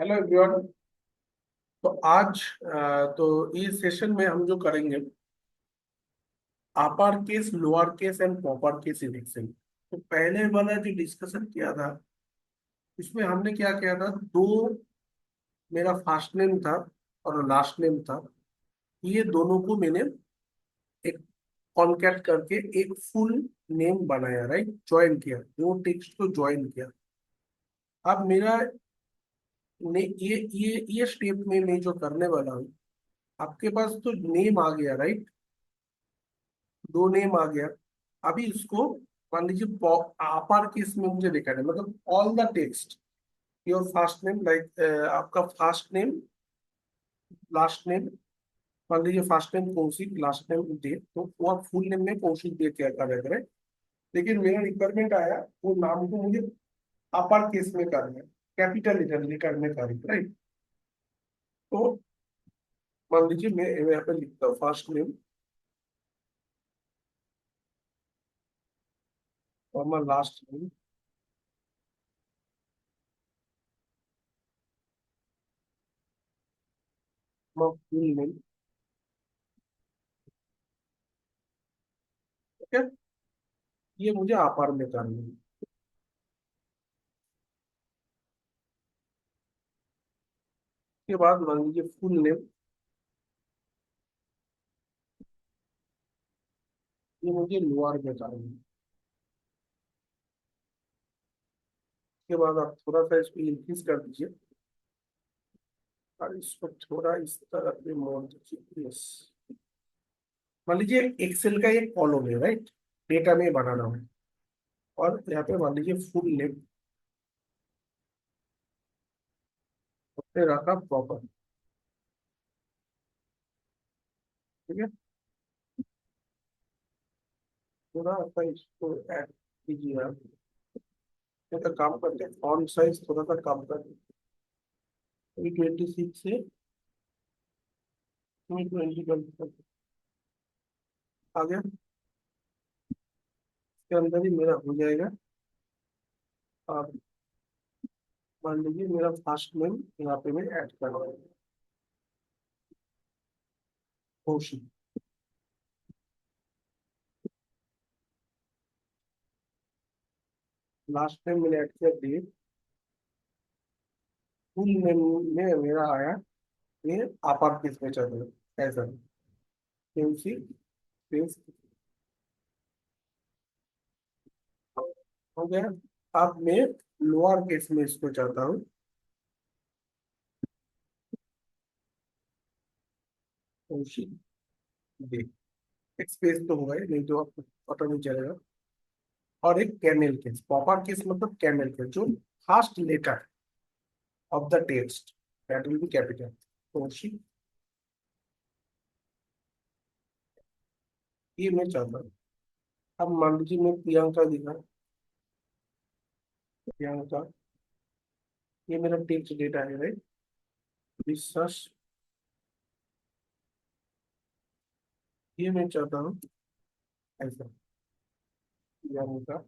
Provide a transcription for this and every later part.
Hello everyone. तो आज तो इस सेशन में हम जो करेंगे upper case, lower case and proper case erection. तो पहले वाला जो डिस्कशन किया था उसमें हमने क्या किया था, दो मेरा फर्स्ट नेम था और लास्ट नेम था। ये दोनों को मैंने एक कॉन्कैट करके एक फुल नेम बनाया, राइट, ज्वाइन किया, दो टेक्स्ट को ज्वाइन किया। अब मेरा ये स्टेप में मैं जो करने वाला हूँ, आपके पास तो नेम आ गया, राइट, दो नेम आ गया। अभी इसको मान लीजिए अपर केस में मुझे देखा है, मतलब all the text, your first name, like आपका फर्स्ट नेम, लास्ट नेम। मान लीजिए first name Kaushik, last name दे, तो वो फुल नेम में कौशिक दे क्या करेगा, right? लेकिन मेरा रिक्वायरमेंट आया वो नाम को मुझे अपर केस में करना है, कैपिटल लेटर लेकर में करना, राइट। तो मान लीजिए मैं यहाँ पे लिखता हूँ फर्स्ट नेम और मैं लास्ट नेम, मैं फुल नेम। ठीक है, ये मुझे अपर में करना है। उसके बाद मान लीजिए फुल नेम, ये मुझे लोअर में करना है। उसके बाद आप थोड़ा सा इसको इंक्रीज कर दीजिए और इसको थोड़ा इस तरह पे मोड़ दीजिए, यस। मान लीजिए एक्सेल का एक कॉलम है, राइट, डेटा में बनाना है, और यहाँ पे मान लीजिए फुल नेम पे रखा प्रॉपर। ठीक है, थोड़ा सा इसको ऐड कीजिए आप। थोड़ा काम करते हैं, फॉन्ट साइज थोड़ा सा कम कर, 26 से 20 कर आ गया। इसके अंदर ही मेरा हो जाएगा। आप मान लीजिए मेरा फर्स्ट नेम यहाँ पे मैं ऐड कर रहा हूँ, कौशिक। लास्ट नेम मैंने ऐड कर दिए। फुल नेम में मेरा आया, ये अपर केस में चल रहा है ऐसा, क्योंकि केस हो गया। अब मैं लोअर केस में इसको चाहता हूँ, कौशिक दे। एक स्पेस तो होगा ही, नहीं तो आपको पता नहीं चलेगा। और एक कैमल केस, प्रॉपर केस मतलब कैमल केस, जो first letter of the text that will be capital, Kaushik. ये मैं चाहता हूँ। अब मान लीजिए मैं प्रियंका दिखा, प्रियंका, ये मेरा टेक्स्ट डेटा है, राइट, विश्वास, ये मैं चाहता हूँ ऐसा, प्रियंका।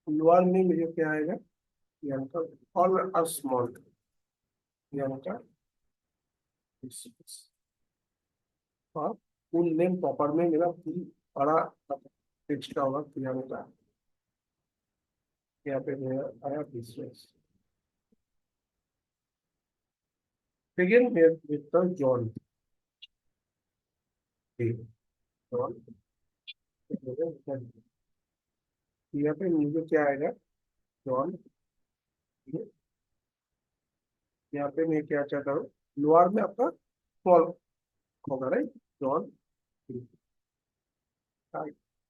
लोअर में मुझे क्या आएगा, प्रियंका, और स्मॉल प्रियंका, और फुल नेम प्रॉपर में मेरा फुल बड़ा टेक्स्ट का होगा प्रियंका। यहाँ पे मेरा आया बिजनेस। सेकेंड मैं लिखता हूँ जॉन, जॉन। यहाँ पे मुझे क्या आएगा, जॉन। यहाँ पे मैं क्या चाहता हूँ, लोअर में आपका स्मॉल होगा, राइट, जॉन।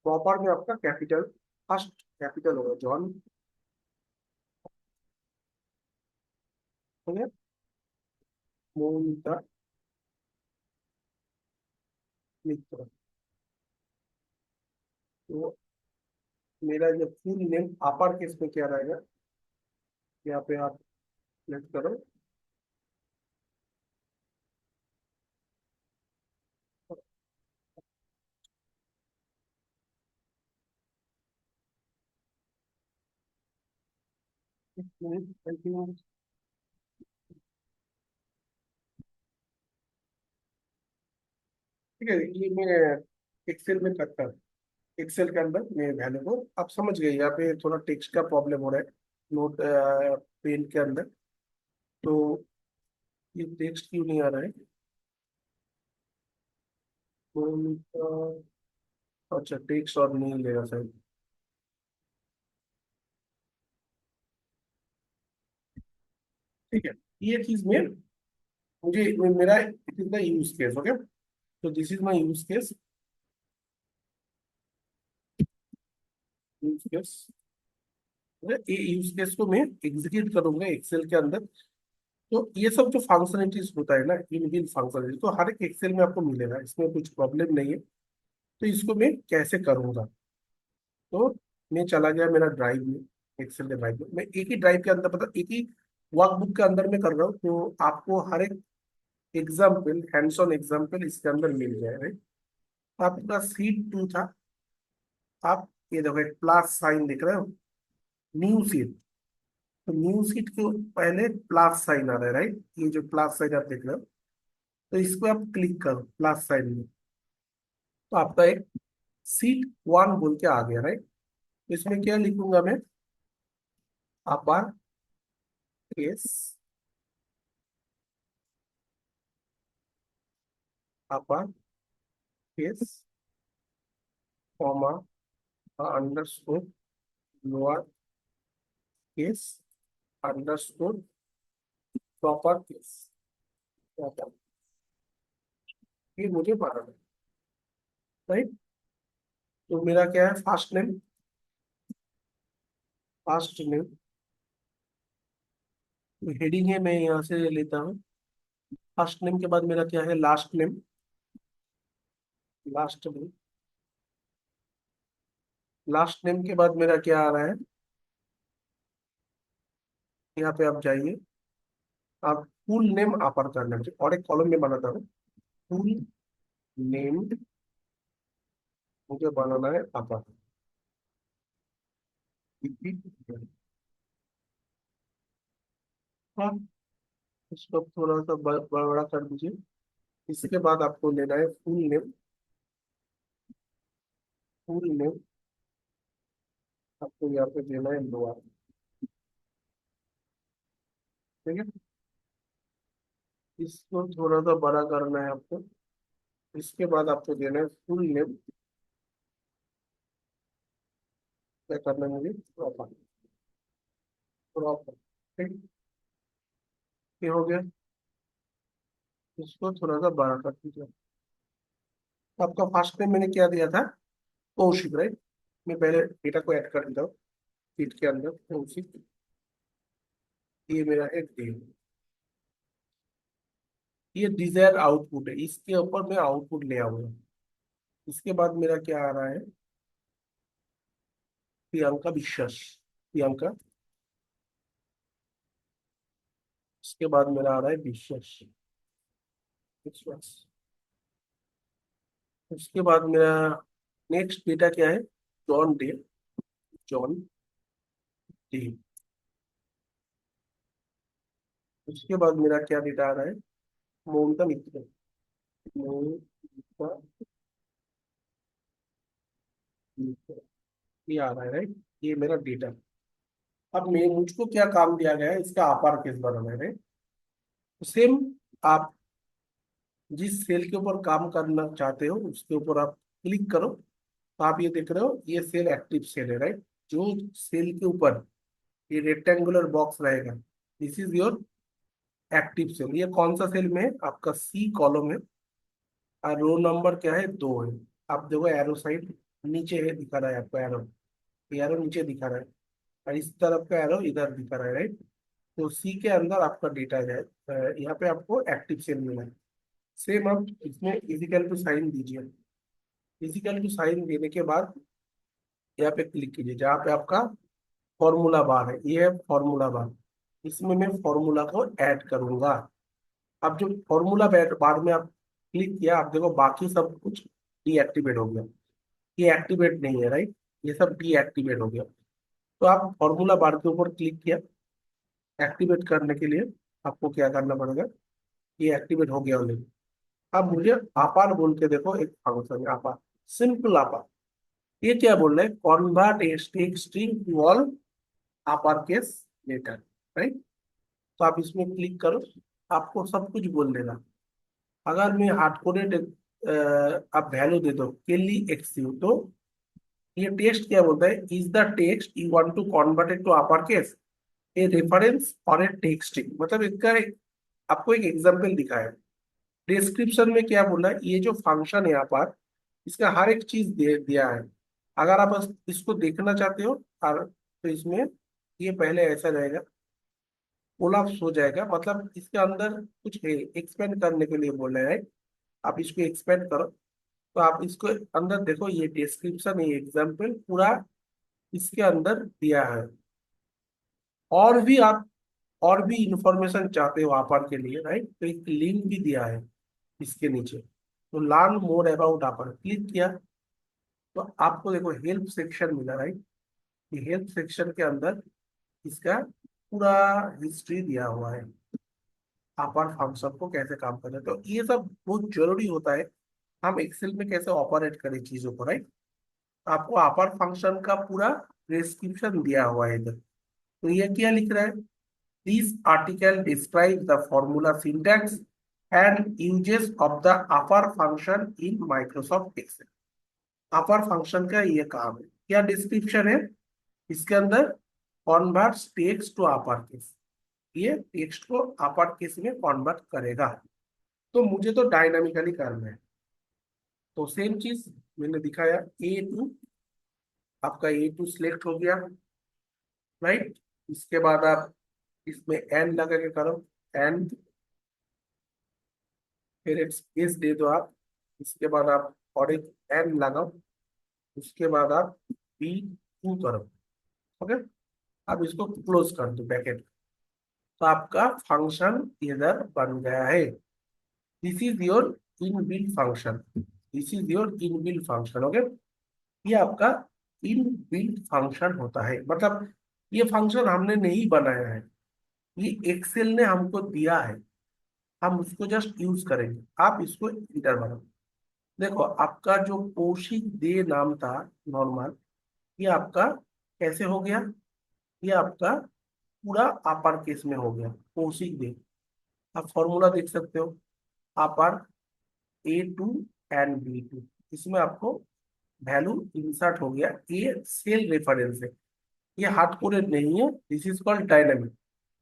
प्रॉपर में आपका कैपिटल, फर्स्ट कैपिटल होगा जॉन। हो गया, मोनिका मित्र। तो मेरा जो फुल नेम अपर केस में क्या रहेगा, यहाँ पे आप सेलेक्ट करो। एक मिनट कंटिन्यू। ठीक है, ये मैं एक्सेल में करता हूँ। एक्सेल के अंदर मैं वैल्यू को आप समझ गए, यहाँ पे थोड़ा टेक्स्ट का प्रॉब्लम हो रहा है नोट पेन के अंदर। तो ये टेक्स्ट क्यों नहीं आ रहा है? अच्छा, टेक्स्ट और नहीं लेगा सर। ठीक है, ये चीज में मुझे मेरा it is the use case. Okay, तो this is my use case. Use case, ये यूज केस को मैं एग्जीक्यूट करूंगा एक्सेल के अंदर। तो ये सब जो फंक्शनलिटीज होता है ना, इनबिल्ट फंक्शनलिटीज, तो हर एक एक्सेल में आपको मिलेगा, इसमें कुछ प्रॉब्लम नहीं है। तो इसको मैं कैसे करूंगा? तो मैं चला गया मेरा ड्राइव में, एक्सेल के ड्राइव में। मैं एक ही ड्राइव के अंदर, मतलब एक ही वर्कबुक के अंदर में कर रहा हूँ, तो आपको हर एक एग्जाम्पल, हैंड्स ऑन एग्जाम्पल इसके अंदर मिल जाए, राइट? आपका सीट टू था, आप ये देखो एक प्लस साइन दिख रहे हो, न्यू सीट। तो न्यू सीट के पहले प्लस साइन आ रहा है, राइट? ये जो प्लस साइन आप देख रहे हो, तो इसको आप क्लिक करो प्लस साइन में, तो आपका एक सीट वन बोल के आ गया, राइट? इसमें क्या लिखूंगा मैं? Upper case, upper case, comma, underscore, lower case, underscore, proper case. ये मुझे पता है, राइट? तो मेरा क्या है? First name, first name heading है, मैं यहाँ से लेता हूँ। फर्स्ट नेम के बाद मेरा क्या है? Last name, last name. Last name के बाद मेरा क्या आ रहा है? यहाँ पे आप जाइए, आप फुल नेम अपर करना चाहिए, और एक कॉलम में बनाता हूँ, फुल नेम मुझे बनाना है अपर। हाँ, इसको थोड़ा सा बड़ा कर दीजिए। इसके बाद आपको लेना है फुल नेम, फुल नेम आपको यहाँ पे देना है लोअर। ठीक है, इसको थोड़ा सा बड़ा करना है आपको। इसके बाद आपको देना है फुल नेम, क्या करना है मुझे? Proper, proper. ठीक, ये हो गया। इसको थोड़ा सा बड़ा कर दीजिए। आपका फर्स्ट नेम मैंने क्या दिया था? कौशिक, राइट? मैं पहले डेटा को ऐड कर देता हूँ शीट के अंदर। कौशिक, ये मेरा एक डे, ये डिजायर आउटपुट है, इसके ऊपर मैं आउटपुट ले आऊंगा। इसके बाद मेरा क्या आ रहा है? प्रियंका विश्वास, प्रियंका। इसके बाद मेरा आ रहा है विश्वास, विश्वास। उसके बाद मेरा नेक्स्ट डेटा क्या है? John day, John day. उसके बाद मेरा क्या डेटा आ रहा है? मोनिका मित्र, मोनिका मित्र। ये आ रहा है, राइट? ये मेरा डेटा। अब मैं मुझको क्या काम दिया गया है? इसका अपर केस बनाना है, राइट? सेम, आप जिस सेल के ऊपर काम करना चाहते हो उसके ऊपर आप क्लिक करो, तो आप ये देख रहे हो, ये सेल एक्टिव सेल है, राइट? जो सेल के ऊपर ये रेक्टेंगुलर बॉक्स रहेगा, this is your active cell. ये कौन सा सेल में है? आपका सी कॉलम है, और रो नंबर क्या है? 2 है। आप देखो एरो साइड नीचे है, दिखा रहा है आपको एरो, ये एरो नीचे दिखा रहा है, और इस तरफ का एरो इधर दिखा रहा है, राइट? तो सी के अंदर आपका डेटा है, यहाँ पे आपको एक्टिव सेल मिला है। सेम आप इसमें इजिकल टू साइन दीजिए। इजिकल टू साइन देने के बाद यहाँ पे क्लिक कीजिए, जहाँ पे आपका फॉर्मूला बार है, ये है फॉर्मूला बार। इसमें मैं फॉर्मूला को ऐड करूंगा। अब जो फॉर्मूला बार में आप क्लिक किया, आप देखो बाकी सब कुछ डीएक्टिवेट हो गया, ये एक्टिवेट नहीं है, राइट? ये सब डीएक्टिवेट हो गया। तो आप फॉर्मूला बार के ऊपर क्लिक किया, एक्टिवेट करने के लिए आपको क्या करना पड़ेगा, ये एक्टिवेट हो गया ऑलरेडी। अब मुझे अपार बोल के देखो, एक फंक्शन है अपार, सिंपल अपार। ये क्या बोल रहे हैं, convert a string to all upper case letter, right. तो आप इसमें क्लिक करो, आपको सब कुछ बोल देगा। अगर मैं हार्ड कोडेड आप वैल्यू दे दो केली एक्सयू, तो ये टेक्स्ट क्या बोलता है, is the text you want to convert it to upper case a reference और ए टेक्स्टिंग, मतलब इसका आपको एक एग्जांपल दिखा है। डिस्क्रिप्शन में क्या बोला है, ये जो फंक्शन है यहाँ पर, इसका हर एक चीज दिया है। अगर आप इसको देखना चाहते हो और तो इसमें ये पहले ऐसा रहेगा, कोलाप्स हो जाएगा, मतलब इसके अंदर कुछ है, एक्सपेंड करने के लिए बोल रहे हैं। आप इसको एक्सपेंड करो, तो आप इसको अंदर देखो, ये डिस्क्रिप्शन, ये एग्जाम्पल पूरा इसके अंदर दिया है। और भी आप और भी इंफॉर्मेशन चाहते हो आपर के लिए, राइट, तो एक लिंक भी दिया है इसके नीचे। तो लर्न मोर अबाउट आपर क्लिक किया, तो आपको देखो हेल्प सेक्शन मिला, राइट। ये हेल्प सेक्शन के अंदर इसका पूरा हिस्ट्री दिया हुआ है, अपर फंक्शन को कैसे काम करना है। तो ये सब बहुत जरूरी होता है, हम एक्सेल में कैसे ऑपरेट करें चीजों को, राइट। आपको अपर फंक्शन का पूरा डिस्क्रिप्शन दिया हुआ है इधर। तो ये क्या लिख रहा है, this article describe the formula syntax and usages of the upper function in Microsoft Excel. Upper function का ये काम है, क्या डिस्क्रिप्शन है इसके अंदर, converts text to upper case, ये टेक्स्ट को अपर केस में कन्वर्ट करेगा। तो मुझे तो डायनामिकली करना है, तो सेम चीज मैंने दिखाया, ए टू, आपका ए टू सिलेक्ट हो गया, राइट। इसके बाद आप इसमें एन लगा के करो, एन, फिर एक स्पेस दे दो आप। इसके बाद आप और एक एन लगाओ, उसके बाद आप बी टू करो, ओके। अब इसको क्लोज कर दो ब्रैकेट। तो आपका फंक्शन इधर बन गया है। This is your inbuilt function, this is your inbuilt function, okay. ये आपका इनबिल्ट फंक्शन होता है, मतलब ये फंक्शन हमने नहीं बनाया है, ये एक्सेल ने हमको दिया है, हम उसको जस्ट यूज करेंगे। आप इसको इंटर बनाओ। देखो आपका जो कौशिक दे नाम था नॉर्मल, ये आपका कैसे हो गया, ये आपका पूरा अपर केस में हो गया, कौशिक दे। आप फॉर्मूला देख सकते हो, अपर ए टू एंड बी टू, इसमें आपको वैल्यू इंसर्ट हो गया। ये सेल रेफरेंस है, ये हार्ड कोडेड नहीं है, दिस इज कॉल्ड डायनेमिक।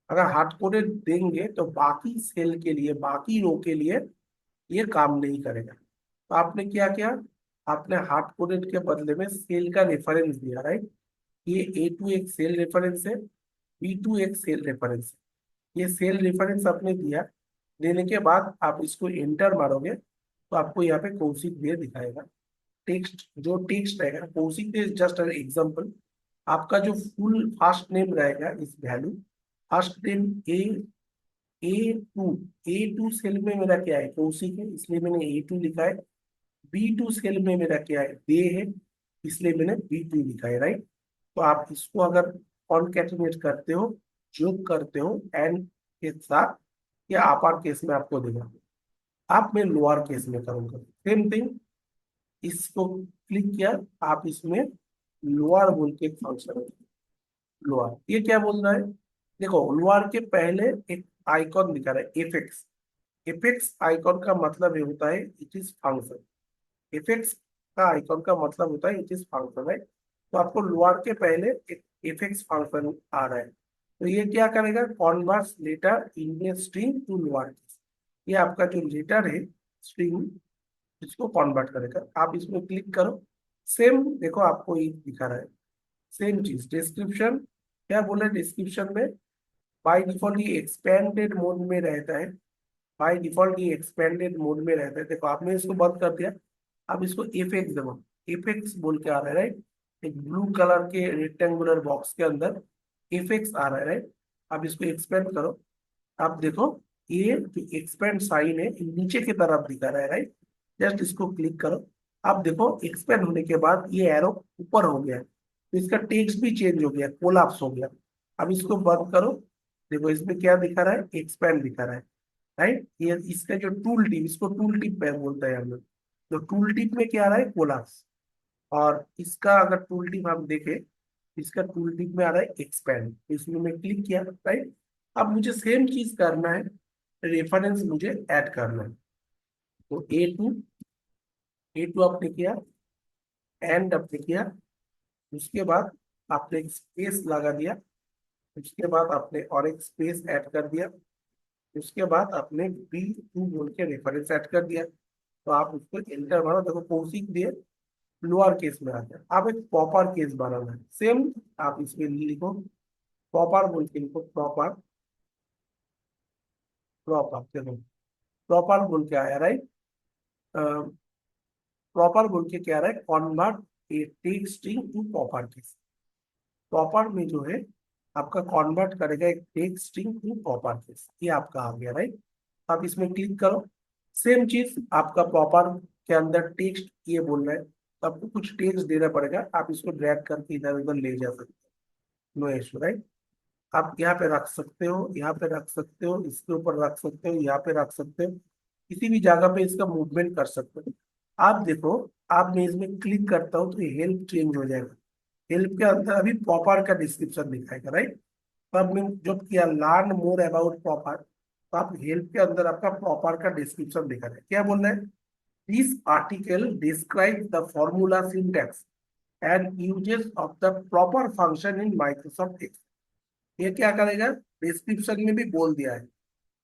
अगर हार्ड कोडेड देंगे तो बाकी सेल के लिए, बाकी रो के लिए ये काम नहीं करेगा। तो आपने क्या किया, आपने हार्ड कोडेड के बदले में सेल का रेफरेंस दिया, राइट। ये ए टू एक सेल रेफरेंस है, बी टू एक सेल रेफरेंस है। ये सेल रेफरेंस आपने दिया, देने के बाद आप इसको एंटर मारोगे, तो आपको यहाँ पे कौशिक दे दिखाएगा। टेक्स्ट, जो टेक्स्ट रहेगा, कौशिक दे जस्ट एन एग्जांपल। आपका जो फुल फर्स्ट नेम रहेगा इस value, first name A, A two, A two cell में मेरा क्या है, कौशिक है, इसलिए मैंने ए टू लिखा है। बी टू सेल में मेरा क्या है, दे है, इसलिए मैंने बी टू लिखा है, राइट। तो आप इसको अगर कॉन्कैटिनेट करते हो, जोड़ करते हो एंड के साथ, या अपर केस में आपको देगा। आप मैं लोअर केस में करूंगा, सेम थिंग। इसको क्लिक किया, आप इसमें लोअर बोल के एक फंक्शन है, लोअर, ये क्या बोल रहा है, देखो लोअर के पहले एक आइकॉन दिखा रहा है, एफेक्स। एफेक्स आइकॉन का मतलब ये होता है इट इज फंक्शन, इफेक्ट्स का आइकॉन का मतलब होता है इट इज फंक्शन, है। तो आपको लोअर के पहले एक इफेक्ट्स फंक्शन आ रहा है, तो ये क्या करेगा, converts letter in a string to lower case. ये आपका जो लेटर है स्ट्रिंग, इसको कन्वर्ट करेगा। आप इसमें क्लिक करो, सेम देखो आपको ये दिखा रहा है, सेम चीज। डिस्क्रिप्शन क्या बोला, डिस्क्रिप्शन में बाय डिफॉल्ट ये एक्सपेंडेड मोड में रहता है, बाय डिफॉल्ट ये एक्सपेंडेड मोड में रहता है। देखो आपने इसको बंद कर दिया, अब इसको एफेक्स देखो, एफेक्स बोल के आ रहा है, राइट। एक ब्लू कलर के रेक्टेंगुलर बॉक्स के अंदर एफेक्स आ रहा है, राइट। अब इसको एक्सपेंड करो, आप देखो ये जो एक्सपेंड साइन है ये नीचे की तरफ दिखा रहा है, राइट। जस्ट इसको क्लिक करो, आप देखो एक्सपेंड होने के बाद ये एरो ऊपर हो गया है, तो इसका टेक्स्ट भी चेंज हो गया, कोलाप्स हो गया। अब इसको बंद करो, देखो इसमें क्या दिखा रहा है, एक्सपेंड दिखा रहा है, राइट। ये इसका जो टूल टिप, इसको टूल टिप पे बोलते हैं हम लोग। तो टूल टिप में क्या आ रहा है, कोलाप्स। और इसका अगर टूल टिप हम देखें, इसका टूल टिप में आ रहा है एक्सपेंड। इसमें मैं क्लिक किया, राइट। अब मुझे सेम चीज करना है, रेफरेंस मुझे ऐड करना है। तो ए टू आपने किया, एंड आपने किया, उसके बाद आपने एक स्पेस लगा दिया, उसके बाद आपने और एक स्पेस ऐड कर दिया, उसके बाद आपने बी टू बोल के रेफरेंस ऐड कर दिया। तो आप उसको एंटर मारो, देखो कौशिक दिए लोअर केस में आता है। आप एक प्रॉपर केस बनाना है सेम, आप इसमें लिखो प्रॉपर बोल के लिखो, प्रॉपर। प्रॉपर देखो, प्रॉपर बोल के आया, राइट। प्रॉपर बोल के क्या रहा है, convert a text string to proper case. Proper में जो है आपका कन्वर्ट करेगा एक text string to proper case, ये आपका आ गया, राइट। आप इसमें क्लिक करो, सेम चीज आपका प्रॉपर के अंदर टेक्स्ट ये बोल रहा है, तो आपको कुछ टेक्स्ट देना पड़ेगा। आप इसको ड्रैग करके इधर उधर ले जा सकते हो, नो इशू, राइट। आप यहाँ पे रख सकते हो, यहाँ पे रख सकते हो, इसके ऊपर रख सकते हो, यहाँ पे रख सकते हो, किसी भी जगह पे इसका मूवमेंट कर सकते हो। आप देखो, आप मैं इसमें क्लिक करता हूँ तो ये हेल्प चेंज हो जाएगा। हेल्प के अंदर अभी प्रॉपर का डिस्क्रिप्शन दिखाएगा, राइट। तो अब मैं जब किया लर्न मोर अबाउट प्रॉपर, तो आप हेल्प के अंदर आपका प्रॉपर का डिस्क्रिप्शन दिखा रहा है, क्या बोल रहा है, this article describe the formula syntax and usages of the proper function in Microsoft Excel. ये क्या करेगा, डिस्क्रिप्शन में भी बोल दिया है,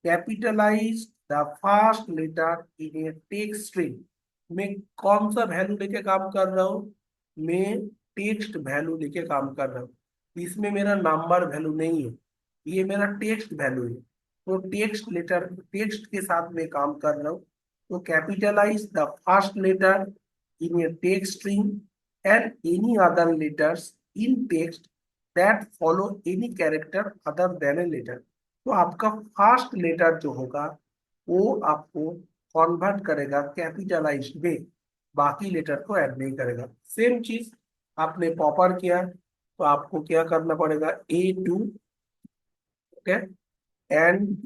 capitalize the first letter in a text string. मैं कौन सा वैल्यू लेके काम कर रहा हूँ, मैं टेक्स्ट वैल्यू लेके काम कर रहा हूँ। इसमें मेरा नंबर वैल्यू नहीं है, ये मेरा टेक्स्ट वैल्यू है। तो टेक्स्ट लेटर, टेक्स्ट के साथ मैं काम कर रहा हूँ। तो capitalize the first letter in a text string and any other letters in text that follow any character other than a letter. तो आपका फर्स्ट लेटर जो होगा वो आपको कन्वर्ट करेगा कैपिटलाइज में, बाकी लेटर को ऐड नहीं करेगा। सेम चीज आपने पॉपर किया, तो आपको क्या करना पड़ेगा, ए टू, ओके, एंड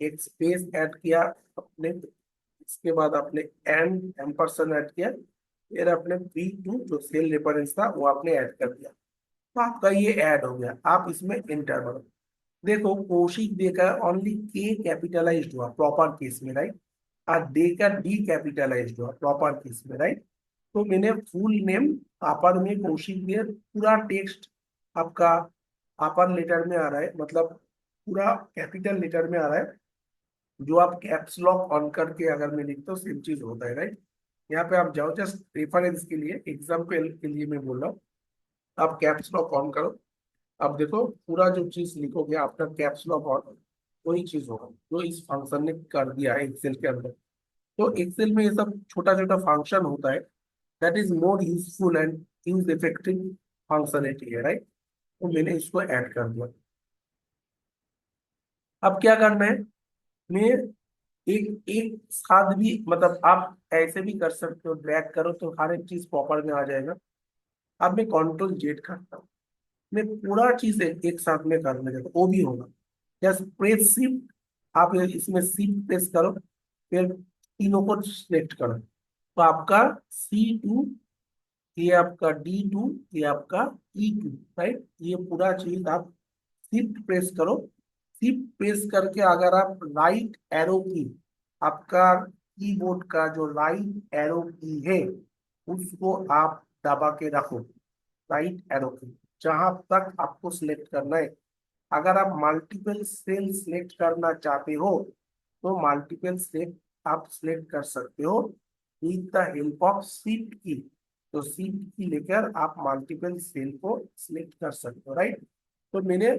एक स्पेस ऐड किया अपने, इसके बाद आपने एंड एम्परसेंड ऐड किया, फिर आपने बी टू जो सेल रेफरेंस था वो आपने ऐड कर दिया। तो आपका ये ऐड हो गया। आप इसमें एंटर करो, देखो कौशिक देकर ओनली के कैपिटलाइज्ड हुआ प्रॉपर केस में, राइट। और देकर डी कैपिटलाइज्ड हुआ प्रॉपर केस में, राइट। तो मैंने फुल नेम अपर में कौशिक दिया, पूरा टेक्स्ट आपका अपर लेटर में आ रहा है, मतलब पूरा कैपिटल लेटर में आ रहा है। जो आप कैप्स लॉक ऑन करके अगर मैं लिखता हूँ सेम चीज होता है, राइट। यहाँ पे आप जाओ, जस्ट रेफरेंस के लिए, एग्जाम्पल के लिए मैं बोल रहा हूँ, आप कैप्स लॉक ऑन करो। अब देखो पूरा जो चीज लिखोगे आफ्टर कैप्स लॉक ऑन, वही चीज होगा जो इस फंक्शन ने कर दिया है एक्सेल के अंदर। तो एक्सेल में ये सब छोटा छोटा फंक्शन होता है, that is more useful and use effective functionality है, राइट। तो मैंने इसको ऐड कर दिया। अब क्या करना है, मैं एक एक साथ भी, मतलब आप ऐसे भी कर सकते हो, ड्रैग करो तो हर एक चीज प्रॉपर में आ जाएगा। अब मैं कंट्रोल जेड करता हूँ, मैं पूरा चीज एक साथ में करने जाता हूँ, वो भी होगा। जस्ट प्रेस शिफ्ट, आप इसमें शिफ्ट प्रेस करो, फिर तीनों को सिलेक्ट करो, तो आपका C2, ये आपका D2, ये आपका E2, राइट। ये पूरा चीज आप शिफ्ट प्रेस करो। शिफ्ट प्रेस करके अगर आप राइट एरो की, आपका कीबोर्ड का जो राइट एरो की है उसको आप दबा के रखो, राइट एरो की, जहां तक आपको सिलेक्ट करना है। अगर आप मल्टीपल सेल सिलेक्ट करना चाहते हो तो मल्टीपल सेल आप सिलेक्ट कर सकते हो with the help of shift की। तो शिफ्ट की लेकर आप मल्टीपल सेल को सिलेक्ट कर सकते हो, राइट। तो मैंने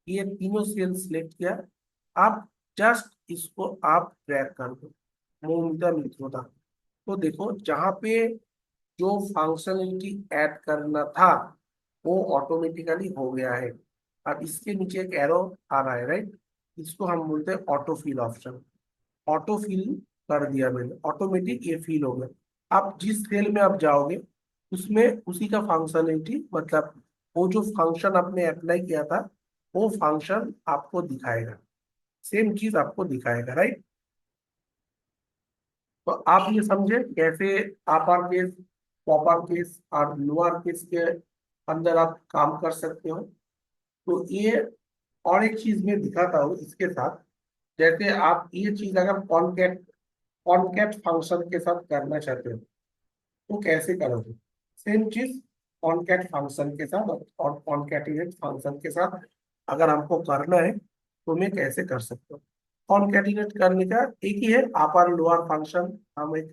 ये तीनों सेल सिलेक्ट किया। आप जस्ट इसको आप ड्रैग कर दो, मोमिता मित्रोदा। तो देखो जहां पे जो फंक्शनलिटी ऐड करना था वो ऑटोमेटिकली हो गया है। अब इसके नीचे एक एरो आ रहा है, राइट। इसको हम बोलते हैं auto fill option. Auto fill कर दिया मैंने, ऑटोमेटिक ये फिल हो गया। आप जिस सेल में आप जाओगे उसमें उसी का फंक्शनलिटी, मतलब वो जो फंक्शन आपने अप्लाई किया था वो फंक्शन आपको दिखाएगा, सेम चीज आपको दिखाएगा, राइट। तो आप ये समझे कैसे अपर केस, अपर केस और लोअर केस के अंदर आप काम कर सकते हो। तो ये, और एक चीज मैं दिखाता हूँ इसके साथ। जैसे आप ये चीज अगर कॉनकैट कॉनकैट फंक्शन के साथ करना चाहते हो तो कैसे करोगे, सेम चीज कॉनकैट फंक्शन के साथ और कॉनकैटिनेट फंक्शन के साथ अगर हमको करना है तो मैं कैसे कर सकता हूँ। कॉनकैटिनेट करने का एक ही है, अपर लोअर फंक्शन हम एक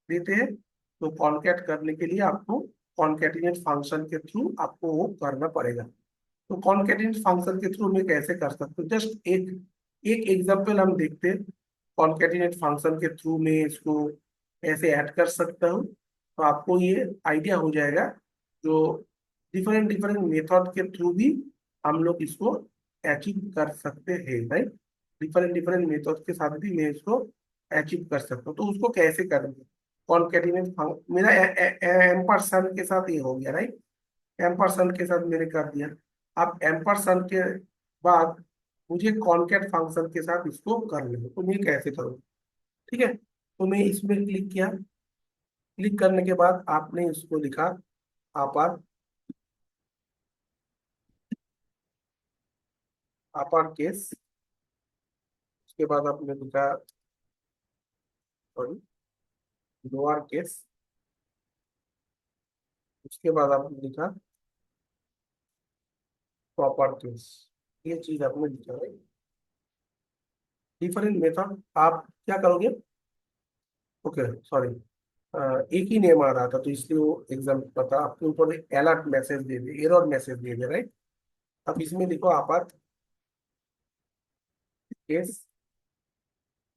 देते हैं। तो कॉनकैट करने के लिए आपको कॉनकैटिनेट फंक्शन के थ्रू आपको वो करना पड़ेगा। तो कॉनकैटिनेट फंक्शन के थ्रू मैं कैसे कर सकता हूँ, जस्ट एक एक एग्जांपल हम देखते हैं। कॉनकैटिनेट फंक्शन के थ्रू मैं इसको ऐसे ऐड कर सकता हूँ, तो आपको ये आइडिया हो जाएगा। जो डिफरेंट डिफरेंट मेथड के थ्रू भी हम लोग इसको अचीव कर सकते हैं, राइट। डिफरेंट डिफरेंट मेथड के साथ भी मैं इसको अचीव कर सकता हूँ। तो उसको कैसे करेंगे, कॉनकैटिनेट मेरा एम्परसेंड के साथ ये हो गया, राइट। एम्परसेंड के साथ मैंने कर दिया। अब एम्परसेंड के बाद मुझे कॉनकैट फंक्शन के साथ इसको कर लेंगे, तो मैं कैसे करूँ। ठीक है, तो मैं इसमें क्लिक किया। क्लिक करने के बाद आपने इसको लिखा अपर अपर केस। उसके बाद आपने लिखा, सॉरी, लोअर केस। उसके बाद आपने लिखा प्रॉपर केस। ये चीज आपने लिखा है। डिफरेंट मेथड आप क्या करोगे, ओके सॉरी, एक ही नेम आ रहा था तो इसलिए वो एग्जाम पता आपके ऊपर अलर्ट मैसेज दे दे, एरर मैसेज दे दे, राइट। अब इसमें लिखो आपात केस।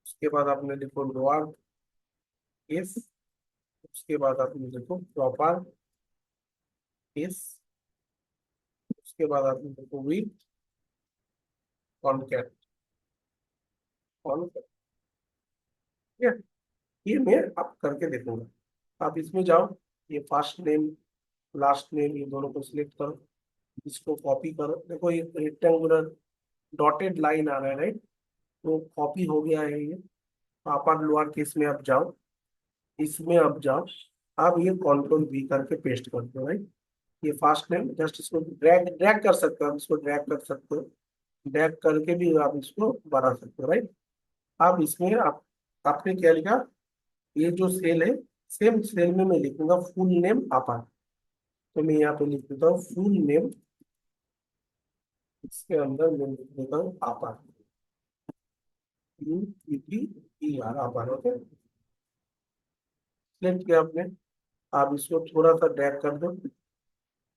उसके बाद आपने लिखो लोअर केस। उसके बाद आपने लिखो प्रॉपर केस। उसके बाद आपने लिखो विथ कॉनकैट कॉनकैट। ठीक है, ये मैं आप करके देखूंगा। आप इसमें जाओ, ये फर्स्ट नेम लास्ट नेम ये दोनों को सिलेक्ट करो, इसको कॉपी करो। देखो ये रेक्टेंगुलर डॉटेड लाइन आ रहा है, राइट। तो कॉपी हो गया है ये। अपर लोअर केस में आप जाओ, इसमें आप जाओ। आप ये कंट्रोल वी करके पेस्ट कर दो, राइट। ये फर्स्ट नेम जस्ट इसको ड्रैग ड्रैग कर सकते हो, आप इसको ड्रैग कर सकते हो। ड्रैग करके भी आप इसको बढ़ा सकते हो, राइट। आप इसमें आप आपने क्या लिखा, ये जो सेल है, सेम सेल में मैं लिखूंगा फुल नेम अपर। तो मैं यहाँ पे लिख देता हूँ फुल नेम। इसके अंदर मैं लिख देता हूँ अपर, UPPER अपर, ओके। सिलेक्ट किया आपने। आप इसको थोड़ा सा ड्रैग कर दो।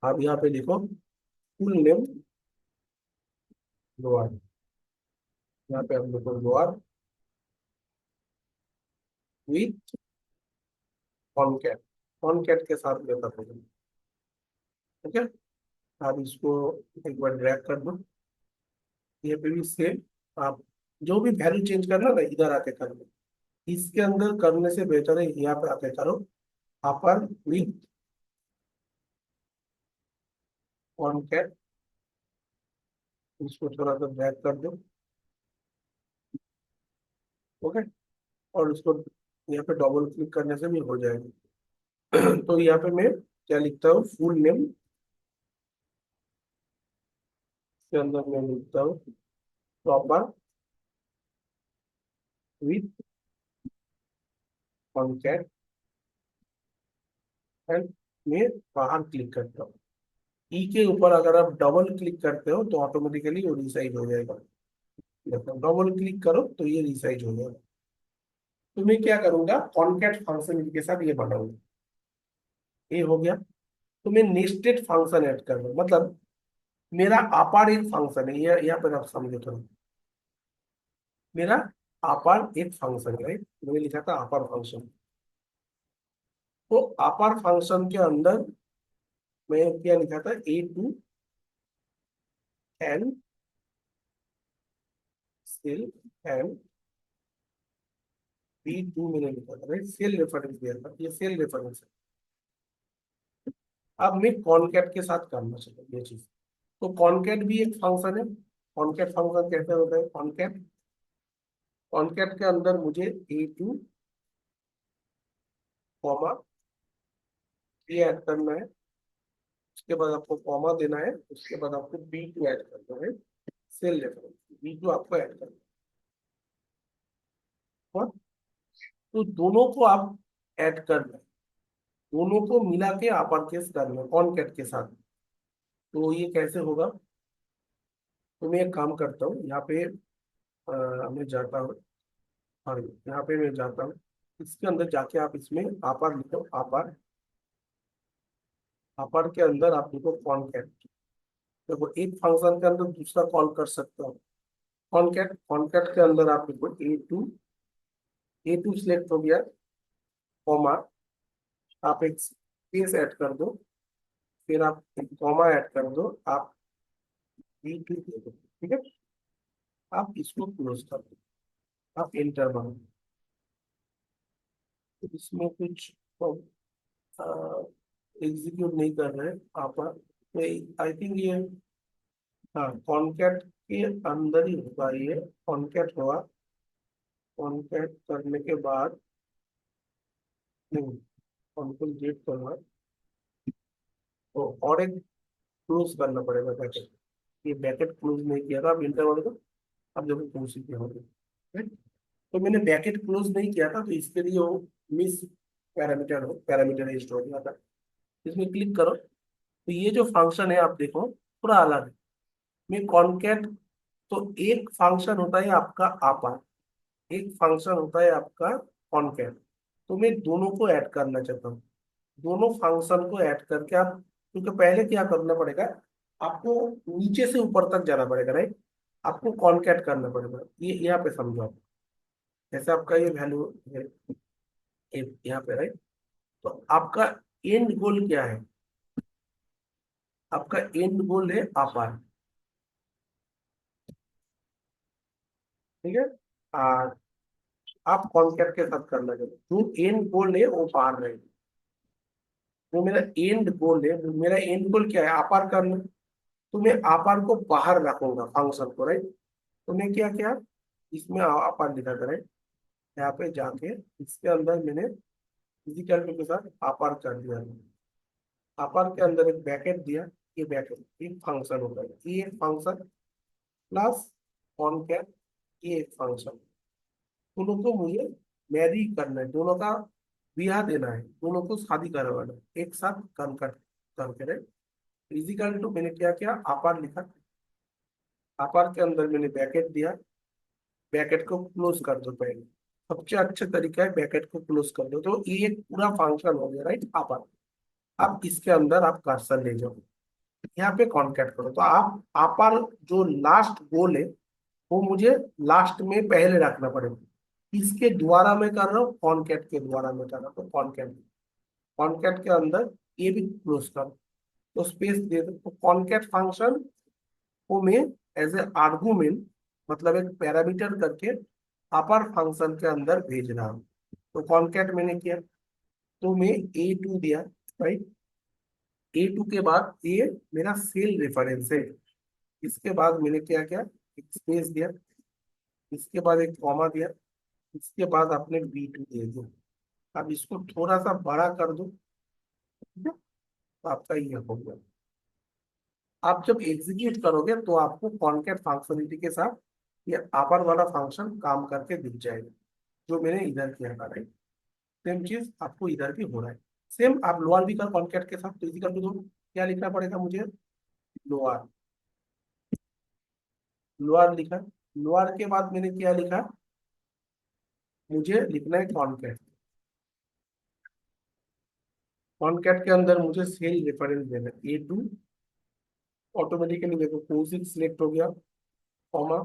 आप यहाँ पे लिखो फुल नेम लोअर। यहाँ पे आप लिखो लोअर विथ कॉनकैट। कॉनकैट के साथ लेकर हो, ठीक है। आप इसको एक बार ड्रैग कर दो। ये पे भी सेम, आप जो भी वैल्यू चेंज करना ना इधर आके कर लो। इसके अंदर करने से बेहतर है यहाँ पे आके करो अपर विथ कॉनकैट। इसको थोड़ा सा ड्रैग कर दो, ओके। और उसको यहाँ पे डबल क्लिक करने से भी हो जाएगा। तो यहाँ पे मैं क्या लिखता हूँ, फुल नेम के अंदर मैं लिखता हूँ प्रॉपर विथ कॉन्टैक्ट एंड मैं बाहर क्लिक करता हूँ। ई के ऊपर अगर आप डबल क्लिक करते हो तो ऑटोमेटिकली वो रिसाइज हो जाएगा। देखो डबल क्लिक करो तो ये रिसाइज हो जाएगा। तो मैं क्या करूंगा, कॉन्कैट फंक्शन के साथ ये बनाऊंगा। ये हो गया। तो मैं नेस्टेड फंक्शन ऐड कर रहा हूँ, मतलब मेरा अपार एक फंक्शन है, ये यहाँ पर आप समझो थोड़ा। मेरा अपार एक फंक्शन है, मैंने लिखा था अपार फंक्शन। तो अपार फंक्शन के अंदर मैं क्या लिखा था, A2 N cell and B2 मैंने लिखा था, राइट। सेल रेफरेंस दिया था, ये सेल रेफरेंस है। अब मैं कॉनकैट के साथ करना चाहिए ये चीज। तो कॉनकैट भी एक फंक्शन है। कॉनकैट फंक्शन कैसे होता है? कॉनकैट, कॉनकैट के अंदर मुझे A2 कॉमा ये ऐड करना है, उसके बाद आपको कॉमा देना है, उसके बाद आपको B2 ऐड करना है, सेल रेफरेंस B2 आपको ऐड करना है। हाँ? तो दोनों को आप ऐड करना है, दोनों को मिला के अपर केस करना है कॉनकैट के साथ। तो ये कैसे होगा? तो मैं एक काम करता हूँ यहाँ पे, मैं जाता हूँ, हाँ यहाँ पे मैं जाता हूँ, इसके अंदर जाके आप इसमें अपर लिखो, अपर, अपर के अंदर आप लिखो कॉनकैट। देखो एक फंक्शन के अंदर दूसरा कॉल कर सकते हो, कॉनकैट, कॉनकैट के अंदर आप लिखो A2, A2 सिलेक्ट हो गया, कॉमा, आप एक स्पेस ऐड कर दो, फिर आप एक कॉमा ऐड कर दो, आप B2 दे दो, ठीक है। आप इसको क्लोज कर दो, आप एंटर मारो। तो इसमें कुछ एग्जीक्यूट नहीं कर रहे आप, आई थिंक ये, हाँ कॉनकैट के अंदर ही होगा ये, कॉनकैट हुआ, कॉनकैट करने के बाद, नहीं कॉन्कुल गेट करना, तो और एक क्लोज करना पड़ेगा बैकेट, ये बैकेट क्लोज नहीं किया था, आप इंटर वाले को अब देखो क्लोज किया होगा, right? तो मैंने बैकेट क्लोज नहीं किया था, तो इसके लिए वो मिस पैरामीटर हो, पैरामीटर स्टोर किया था। इसमें क्लिक करो, तो ये जो फंक्शन है आप देखो पूरा अलग है। मैं कॉनकैट, तो एक फंक्शन होता है आपका अपर, एक फंक्शन होता है आपका कॉनकैट, तो मैं दोनों को ऐड करना चाहता हूँ, दोनों फंक्शन को ऐड करके आप, क्योंकि पहले क्या करना पड़ेगा, आपको नीचे से ऊपर तक जाना पड़ेगा, राइट, आपको कॉनकैट करना पड़ेगा, ये यहाँ पे समझो आप, जैसे आपका ये वैल्यू है यहाँ पे, राइट, तो आपका एंड गोल क्या है? आपका एंड गोल है अपार, ठीक है, और आप कॉन्कैट के साथ करना चाहते हो, जो एंड गोल है वो पार रहे, वो मेरा एंड गोल है, मेरा एंड गोल क्या है? अपार करना, तो मैं अपार को बाहर रखूंगा फंक्शन को, राइट। तो मैं क्या किया, इसमें अपार लिखा था, राइट, यहाँ पे जाके इसके अंदर मैंने फिजिकल के साथ अपार कर दिया, अपार के अंदर एक ब्रैकेट दिया, ये ब्रैकेट एक फंक्शन होगा, ये एक फंक्शन प्लस कॉनकैट, ये एक फंक्शन, दोनों को मुझे मैरी करना है, दोनों का ब्याह देना है, दोनों को शादी करवाना है एक साथ कनकट करके, रहे फिजिकल टू, मैंने क्या किया, अपार लिखा, अपार के अंदर मैंने ब्रैकेट दिया, ब्रैकेट को क्लोज कर दो पहले, सबसे अच्छा तरीका है ब्रैकेट को क्लोज कर दो, तो ये एक पूरा फंक्शन हो गया, राइट, अपार। अब इसके अंदर आप कर्सर ले जाओ, यहाँ पे कॉन्कैट करो, तो आप अपार जो लास्ट गोल है वो मुझे लास्ट में पहले रखना पड़ेगा, इसके द्वारा मैं कर रहा हूँ, कॉनकैट के द्वारा मैं कर रहा हूँ, तो कॉनकैट, कॉनकैट के अंदर ये भी क्लोज करो, तो स्पेस दे दो, तो कॉनकैट फंक्शन को मैं एज ए आर्गुमेंट, मतलब एक पैरामीटर करके अपर फंक्शन के अंदर भेज रहा हूँ, तो कॉनकैट मैंने किया, तो मैं A2 दिया, राइट, A2 के बाद ये मेरा सेल रेफरेंस है, इसके बाद मैंने क्या किया, एक स्पेस दिया, इसके बाद एक कॉमा दिया, इसके बाद आपने B2 दे दिया, अब इसको थोड़ा सा बड़ा कर दो, ठीक है, तो आपका ये हो गया। आप जब एग्जीक्यूट करोगे तो आपको कॉनकैट फंक्शनलिटी के साथ ये अपर वाला फंक्शन काम करके दिख जाएगा, जो मैंने इधर किया था, राइट, सेम चीज आपको इधर भी हो रहा है, सेम आप लोअर भी कर कॉनकैट के साथ, तो इसी कर दो, क्या लिखना पड़ेगा मुझे, लोअर, लोअर लिखा, लोअर के बाद मैंने क्या लिखा, मुझे लिखना है कॉनकैट, कॉनकैट के अंदर मुझे सेल रेफरेंस देना है A2, ऑटोमेटिकली देखो कोशिक सिलेक्ट हो गया, कॉमा,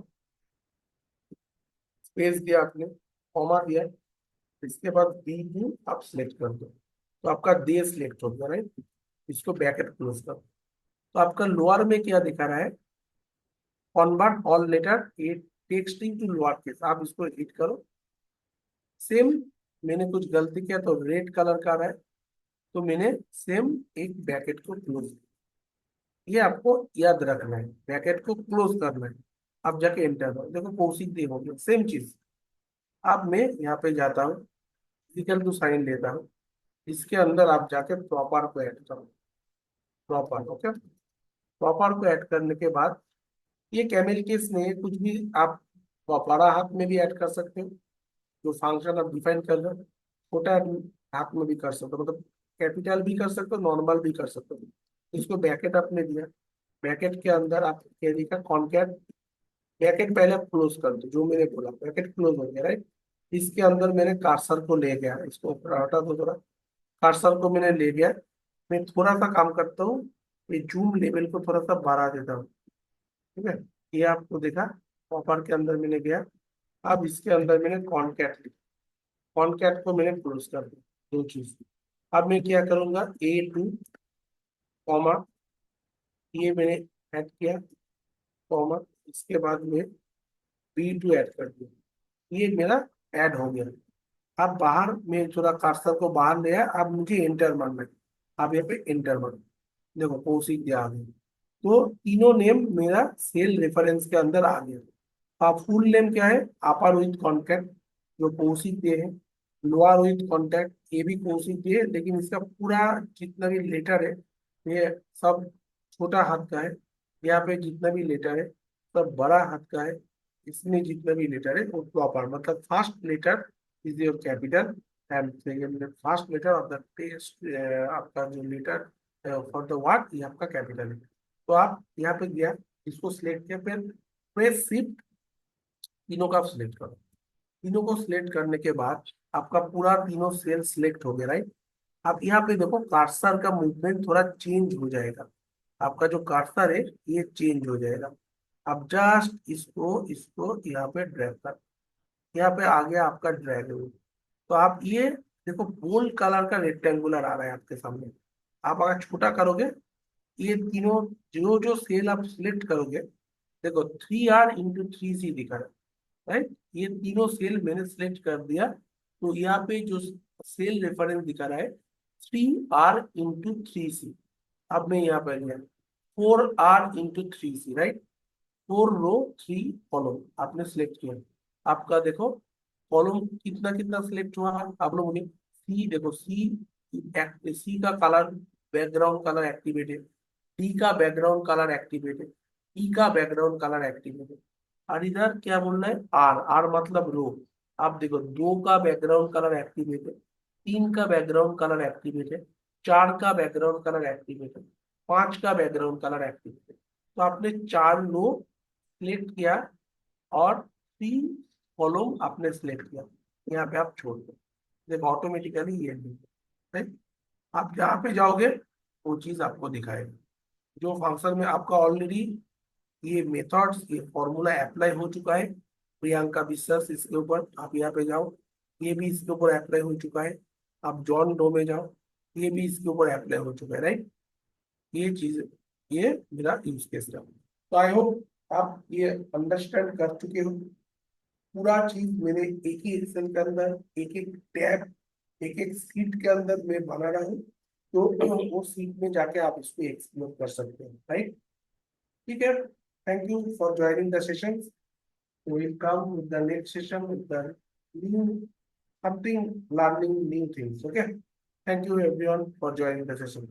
स्पेस दिया आपने, कॉमा दिया, इसके बाद B2 आप सिलेक्ट कर दो, तो आपका डे सिलेक्ट हो गया, राइट, इसको ब्रैकेट क्लोज कर, तो आपका लोअर में क्या दिखा रहा है, convert all letter a texting to lower case, आप इसको एडिट करो, सेम, मैंने कुछ गलती किया तो रेड कलर का रहा है, तो मैंने सेम एक ब्रैकेट को क्लोज, ये आपको याद रखना है, ब्रैकेट को क्लोज करना है, अब जाके एंटर करो, देखो कौशिक देव हो गया, सेम चीज। अब मैं यहाँ पे जाता हूँ, इक्वल टू साइन लेता हूँ, इसके अंदर आप जाके प्रॉपर को ऐड करो, प्रॉपर, ओके। प्रॉपर को ऐड करने के बाद, ये कैमल केस नहीं है, कुछ भी आप बड़ा हाथ में भी ऐड कर सकते हो, जो फंक्शन आप डिफाइन कर रहे हो। छोटा हाथ में भी कर सकते हो, मतलब कैपिटल भी कर सकते हो, नॉर्मल भी कर सकते हो। इसको ब्रैकेट आपने दिया, ब्रैकेट के अंदर आप क्या लिखा, कॉन्कैट। ब्रैकेट पहले क्लोज कर दो, जो मैंने बोला ब्रैकेट क्लोज हो गया, राइट। इसके अंदर मैंने कर्सर को ले गया, इसको ऊपर हटा दो थोड़ा, कर्सर को मैंने ले गया। मैं थोड़ा सा काम करता हूँ, ये जूम लेवल को थोड़ा सा बढ़ा देता हूँ, ठीक है। ये आपको देखा, पॉपर के अंदर मैंने गया। अब इसके अंदर मैंने कॉन्कैट लिखा, कॉन्कैट को मैंने क्लोज कर दिया, दो चीज। अब मैं क्या करूंगा, A2 कॉमा, ये मैंने ऐड किया, कॉमा, इसके बाद में B2 ऐड कर दिया, ये मेरा ऐड हो गया। अब बाहर में थोड़ा कर्सर को बाहर ले आया, अब मुझे एंटर मारना है। अब यहाँ पे एंटर मारना, देखो कौशिक दिया आ गया। तो तीनों नेम मेरा सेल रेफरेंस के अंदर आ गया। अब फुल नेम क्या है, अपर विथ कॉन्टैक्ट, जो कौशिक दे है। लोअर विथ कॉन्टैक्ट, ये भी कौशिक दे है, लेकिन इसका पूरा जितना भी लेटर है, ये सब छोटा हाथ का है। यहाँ पे जितना भी लेटर है सब बड़ा हाथ का है। इसमें जितना भी लेटर है वो प्रॉपर, मतलब first letter is your capital, and second first letter of the test, आपका जो लेटर फॉर द वर्ड, ये आपका कैपिटल है। तो आप यहाँ पे गया, इसको सिलेक्ट किया, फिर प्रेस शिफ्ट, तीनों का सिलेक्ट करो। तीनों को सिलेक्ट करने के बाद आपका पूरा तीनों सेल सिलेक्ट हो गया, राइट। अब यहाँ पे देखो कर्सर का मूवमेंट थोड़ा चेंज हो जाएगा, आपका जो कर्सर है ये चेंज हो जाएगा। अब जस्ट इसको इसको यहाँ पे ड्रैग कर, यहाँ पे आ गया आपका ड्रैग। तो आप ये देखो, बोल्ड कलर का रेक्टेंगुलर आ रहा है आपके सामने। आप अगर छोटा करोगे, ये तीनों जो जो सेल आप सिलेक्ट करोगे, देखो 3R × 3C दिखा रहा है, राइट। ये तीनों सेल मैंने सिलेक्ट कर दिया, तो यहाँ पे जो सेल रेफरेंस दिखा रहा है 3R × 3C। अब मैं यहाँ पर गया, 4R × 3C, राइट। 4 रो 3 कॉलम आपने सिलेक्ट किया। आपका देखो कॉलम कितना कितना सिलेक्ट हुआ, आप लोगों ने सी, देखो सी, सी का कलर, बैकग्राउंड कलर एक्टिवेट है। डी का बैकग्राउंड कलर एक्टिवेट है। ई का बैकग्राउंड कलर एक्टिवेट है। और इधर क्या बोल रहा है, आर, आर मतलब रो। आप देखो 2 का बैकग्राउंड कलर एक्टिवेट है, 3 का बैकग्राउंड कलर एक्टिवेट है, 4 का बैकग्राउंड कलर एक्टिवेट है, 5 का बैकग्राउंड कलर एक्टिवेट है। तो आपने 4 रो सिलेक्ट किया, और 3 कॉलम आपने सिलेक्ट किया, यहाँ पे आप छोड़ दो, देखो ऑटोमेटिकली ये राइट। आप जहाँ पे जाओगे वो चीज आपको दिखाएगा, जो फंक्शन में आपका ऑलरेडी ये मेथड्स, ये फॉर्मूला अप्लाई हो चुका है। प्रियंका विश्वास, इसके ऊपर आप यहाँ पे जाओ, ये भी इसके ऊपर अप्लाई हो चुका है। आप जॉन डो में जाओ, ये भी इसके ऊपर अप्लाई हो चुका है, राइट। ये चीज, ये मेरा यूज केस था। तो आई होप आप ये अंडरस्टैंड कर चुके हो। पूरा चीज मैंने एक ही एक्सेल के अंदर, एक एक टैब, एक एक सीट के अंदर मैं बना रहा हूँ। तो वो सीट में जाके आप इसको एक्सप्लोर कर सकते हैं, राइट। ठीक है, thank you for joining the session. We'll come with the next session with the new something, learning new things. Okay. Thank you everyone for joining the session.